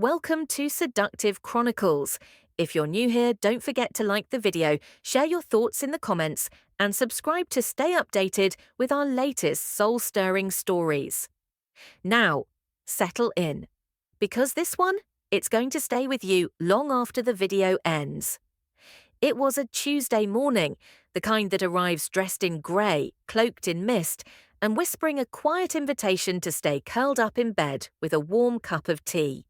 Welcome to Seductive Chronicles. If you're new here, don't forget to like the video, share your thoughts in the comments, and subscribe to stay updated with our latest soul-stirring stories. Now, settle in, because this one, it's going to stay with you long after the video ends. It was a Tuesday morning, the kind that arrives dressed in grey, cloaked in mist, and whispering a quiet invitation to stay curled up in bed with a warm cup of tea.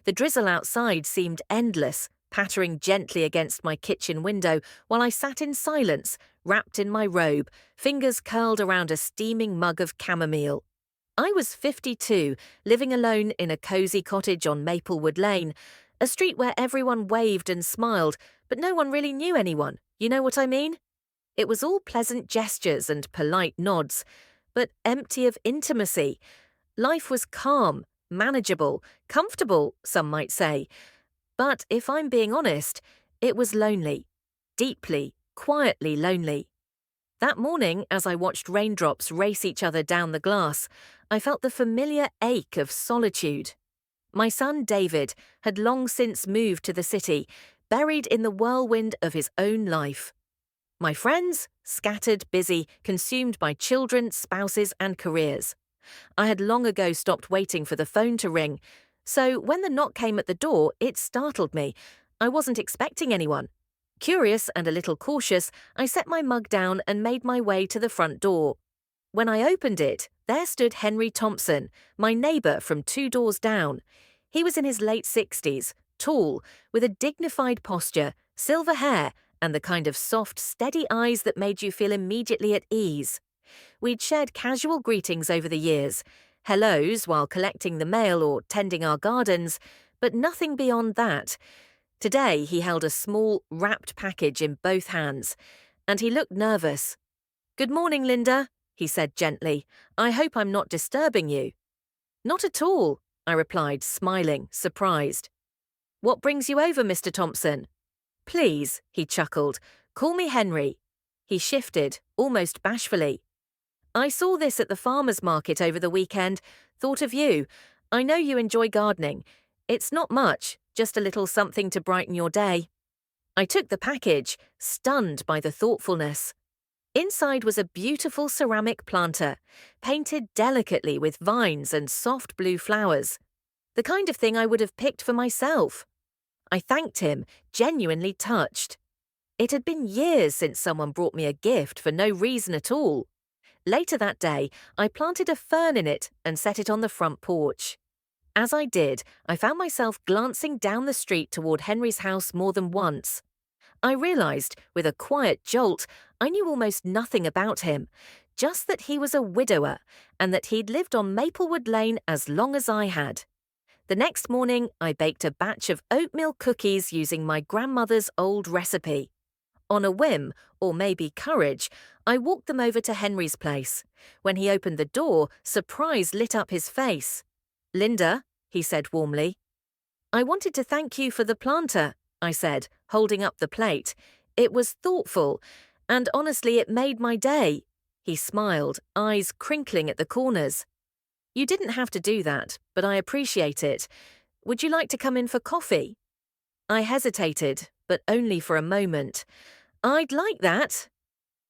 The drizzle outside seemed endless, pattering gently against my kitchen window while I sat in silence, wrapped in my robe, fingers curled around a steaming mug of chamomile. I was 52, living alone in a cosy cottage on Maplewood Lane, a street where everyone waved and smiled, but no one really knew anyone, you know what I mean? It was all pleasant gestures and polite nods, but empty of intimacy. Life was calm, manageable, comfortable, some might say. But if I'm being honest, it was lonely. Deeply, quietly lonely. That morning, as I watched raindrops race each other down the glass, I felt the familiar ache of solitude. My son David had long since moved to the city, buried in the whirlwind of his own life. My friends, scattered, busy, consumed by children, spouses, and careers. I had long ago stopped waiting for the phone to ring, so when the knock came at the door, it startled me. I wasn't expecting anyone. Curious and a little cautious, I set my mug down and made my way to the front door. When I opened it, there stood Henry Thompson, my neighbour from 2 doors down. He was in his late 60s, tall, with a dignified posture, silver hair, and the kind of soft, steady eyes that made you feel immediately at ease. We'd shared casual greetings over the years, hellos while collecting the mail or tending our gardens, but nothing beyond that. Today he held a small, wrapped package in both hands, and he looked nervous. "Good morning, Linda," he said gently. "I hope I'm not disturbing you." "Not at all," I replied, smiling, surprised. "What brings you over, Mr. Thompson?" "Please," he chuckled, "call me Henry." He shifted, almost bashfully. "I saw this at the farmer's market over the weekend. Thought of you. I know you enjoy gardening. It's not much, just a little something to brighten your day." I took the package, stunned by the thoughtfulness. Inside was a beautiful ceramic planter, painted delicately with vines and soft blue flowers. The kind of thing I would have picked for myself. I thanked him, genuinely touched. It had been years since someone brought me a gift for no reason at all. Later that day, I planted a fern in it and set it on the front porch. As I did, I found myself glancing down the street toward Henry's house more than once. I realized, with a quiet jolt, I knew almost nothing about him, just that he was a widower and that he'd lived on Maplewood Lane as long as I had. The next morning, I baked a batch of oatmeal cookies using my grandmother's old recipe. On a whim, or maybe courage, I walked them over to Henry's place. When he opened the door, surprise lit up his face. "Linda," he said warmly. "I wanted to thank you for the planter," I said, holding up the plate. "It was thoughtful, and honestly it made my day." He smiled, eyes crinkling at the corners. "You didn't have to do that, but I appreciate it. Would you like to come in for coffee?" I hesitated, but only for a moment. "I'd like that."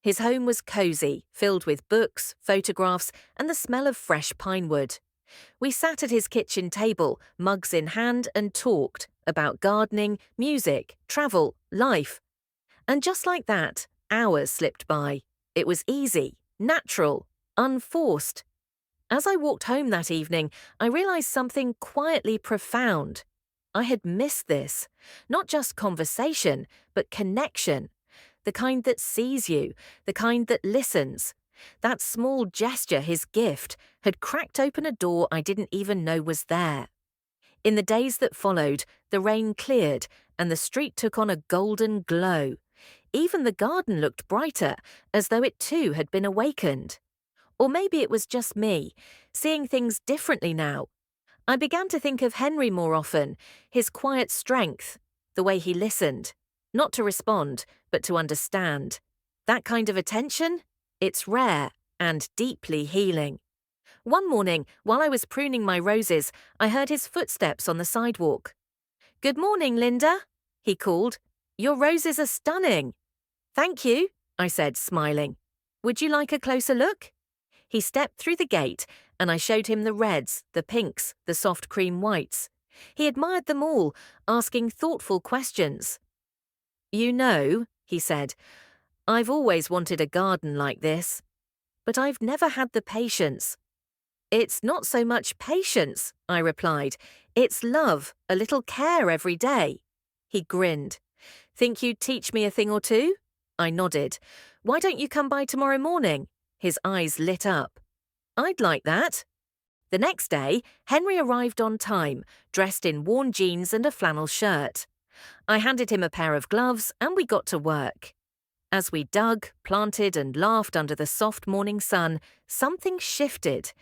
His home was cozy, filled with books, photographs, and the smell of fresh pine wood. We sat at his kitchen table, mugs in hand, and talked about gardening, music, travel, life. And just like that, hours slipped by. It was easy, natural, unforced. As I walked home that evening, I realized something quietly profound. I had missed this. Not just conversation, but connection. The kind that sees you, the kind that listens. That small gesture, his gift, had cracked open a door I didn't even know was there. In the days that followed, the rain cleared and the street took on a golden glow. Even the garden looked brighter, as though it too had been awakened. Or maybe it was just me, seeing things differently now. I began to think of Henry more often, his quiet strength, the way he listened. Not to respond, but to understand. That kind of attention? It's rare and deeply healing. One morning, while I was pruning my roses, I heard his footsteps on the sidewalk. "Good morning, Linda," he called. "Your roses are stunning." "Thank you," I said, smiling. "Would you like a closer look?" He stepped through the gate, and I showed him the reds, the pinks, the soft cream whites. He admired them all, asking thoughtful questions. "You know," he said, "I've always wanted a garden like this, but I've never had the patience." "It's not so much patience," I replied. "It's love, a little care every day." He grinned. "Think you'd teach me a thing or two?" I nodded. "Why don't you come by tomorrow morning?" His eyes lit up. "I'd like that." The next day, Henry arrived on time, dressed in worn jeans and a flannel shirt. I handed him a pair of gloves and we got to work. As we dug, planted and laughed under the soft morning sun, something shifted.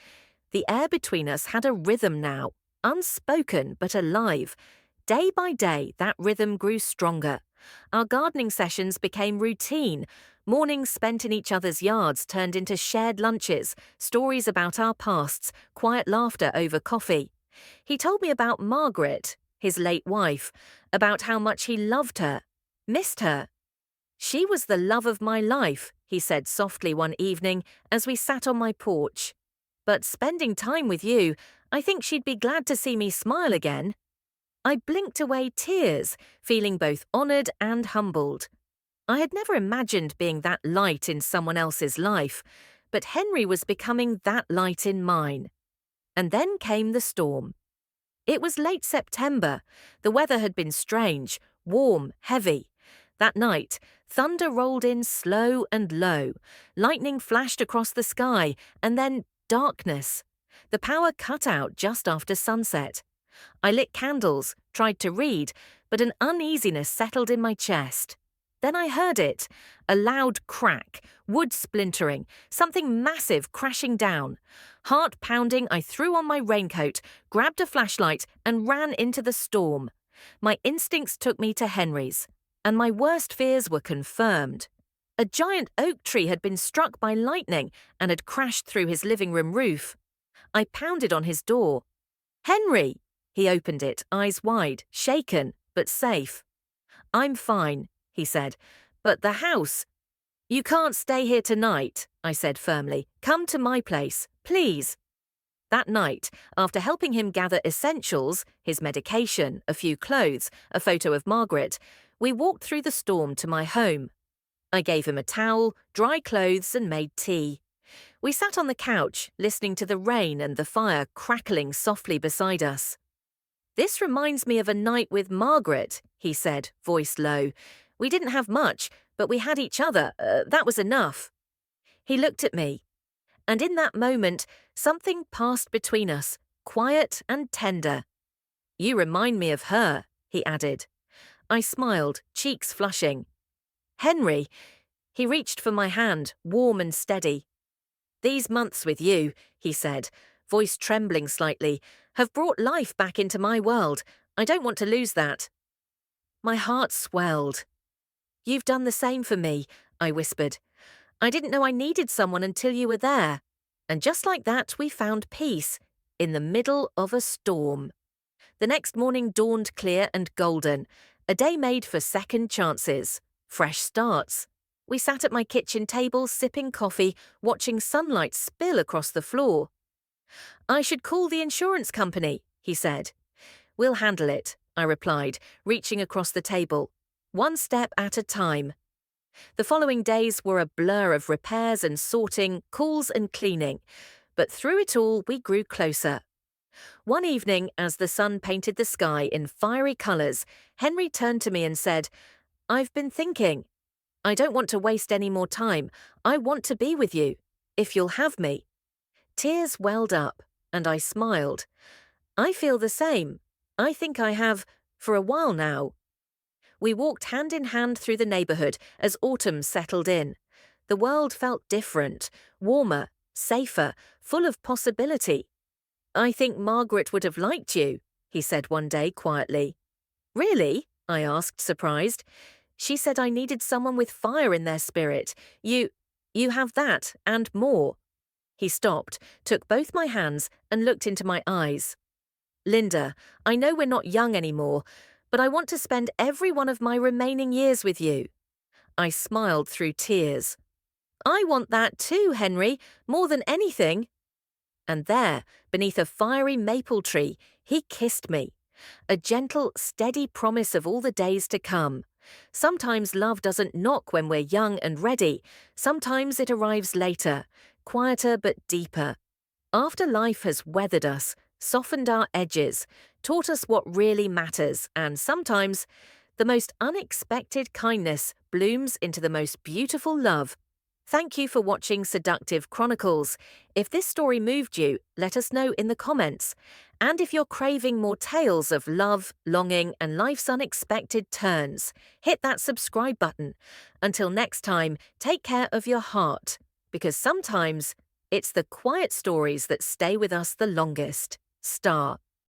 The air between us had a rhythm now, unspoken but alive. Day by day, that rhythm grew stronger. Our gardening sessions became routine. Mornings spent in each other's yards turned into shared lunches, stories about our pasts, quiet laughter over coffee. He told me about Margaret, his late wife, about how much he loved her, missed her. "She was the love of my life," he said softly one evening as we sat on my porch. "But spending time with you, I think she'd be glad to see me smile again." I blinked away tears, feeling both honoured and humbled. I had never imagined being that light in someone else's life, but Henry was becoming that light in mine. And then came the storm. It was late September. The weather had been strange, warm, heavy. That night, thunder rolled in slow and low. Lightning flashed across the sky, and then darkness. The power cut out just after sunset. I lit candles, tried to read, but an uneasiness settled in my chest. Then I heard it, a loud crack, wood splintering, something massive crashing down. Heart pounding, I threw on my raincoat, grabbed a flashlight, and ran into the storm. My instincts took me to Henry's, and my worst fears were confirmed. A giant oak tree had been struck by lightning and had crashed through his living room roof. I pounded on his door. "Henry!" He opened it, eyes wide, shaken, but safe. "I'm fine," he said, "but the house—" "You can't stay here tonight," I said firmly. "Come to my place, please." That night, after helping him gather essentials, his medication, a few clothes, a photo of Margaret, we walked through the storm to my home. I gave him a towel, dry clothes, and made tea. We sat on the couch, listening to the rain and the fire crackling softly beside us. "This reminds me of a night with Margaret," he said, voice low. "We didn't have much, but we had each other. That was enough." He looked at me, and in that moment, something passed between us, quiet and tender. "You remind me of her," he added. I smiled, cheeks flushing. "Henry," he reached for my hand, warm and steady. "These months with you," he said, voice trembling slightly, "have brought life back into my world. I don't want to lose that." My heart swelled. "You've done the same for me," I whispered. "I didn't know I needed someone until you were there." And just like that, we found peace in the middle of a storm. The next morning dawned clear and golden, a day made for second chances, fresh starts. We sat at my kitchen table sipping coffee, watching sunlight spill across the floor. "I should call the insurance company," he said. "We'll handle it," I replied, reaching across the table. One step at a time. The following days were a blur of repairs and sorting, calls and cleaning. But through it all, we grew closer. One evening, as the sun painted the sky in fiery colours, Henry turned to me and said, "I've been thinking. I don't want to waste any more time. I want to be with you, if you'll have me." Tears welled up, and I smiled. "I feel the same. I think I have, for a while now." We walked hand in hand through the neighbourhood as autumn settled in. The world felt different, warmer, safer, full of possibility. "I think Margaret would have liked you," he said one day quietly. "Really?" I asked, surprised. "She said I needed someone with fire in their spirit. You have that and more." He stopped, took both my hands, and looked into my eyes. Linda, I know we're not young anymore, but I want to spend every one of my remaining years with you. I smiled through tears. I want that too, Henry, more than anything. And there, beneath a fiery maple tree, he kissed me. A gentle, steady promise of all the days to come. Sometimes love doesn't knock when we're young and ready. Sometimes it arrives later, quieter but deeper. After life has weathered us, softened our edges, taught us what really matters, and sometimes the most unexpected kindness blooms into the most beautiful love. Thank you for watching Seductive Chronicles. If this story moved you, let us know in the comments. And if you're craving more tales of love, longing, and life's unexpected turns, hit that subscribe button. Until next time, take care of your heart, because sometimes it's the quiet stories that stay with us the longest. Star.